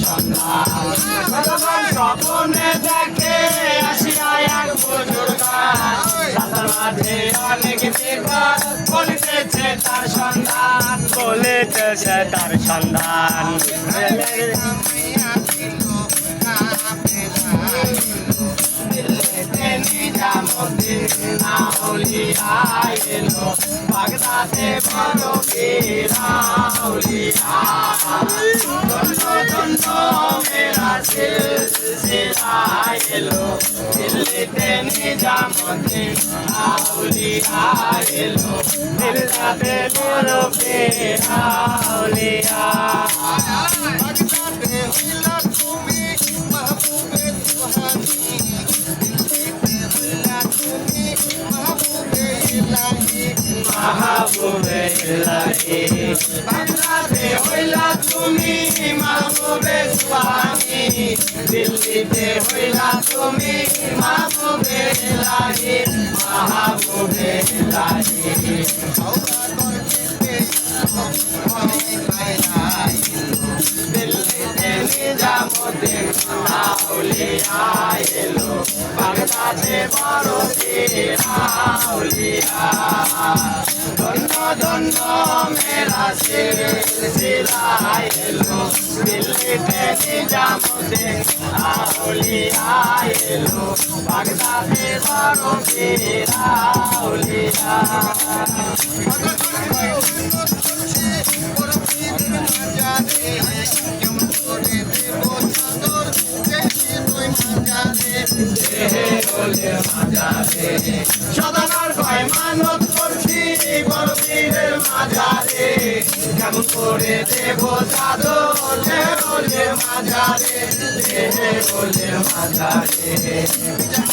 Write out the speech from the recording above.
সন্ধান স্বপ্নে দেখে আসিয়া এক বুজুর্গ রাস্তার মাঝে অনেক বেকার বলিতেছে তার সন্ধান বলিতেছে তার সন্ধান নিজামুদ্দিন আউলিয়া এলো বাগদাদে বড় আউলিয়া দণ্ড মেরা সিলসিলা এলো দিল্লিতে নিজামুদ্দিন আউলিয়া এলো বাগদাদে বড় আউলিয়া বাগদাদে হইলা তুমি মাহবুবে মাহবুবে ইলাহি বাগদাদে হইলা তুমি মাহবুবে সুবহানি দিল্লিতে হইলা তুমি মাহবুবে ইলাহি মাহবুবে ইলাহি দিল্লিতে নিজামুদ্দিন আউলিয়া এলো বাগদাদে বড় আউলিয়া দণ্ড মেরা সিলসিলা এলো দিল্লিতে নিজামুদ্দিন আউলিয়া এলো বাগদাদে বড় আউলিয়া সদাগর কয় মানত করছি বড় পীরের মাজারে কেমন করে দেব চাদর মাজারে মাজারে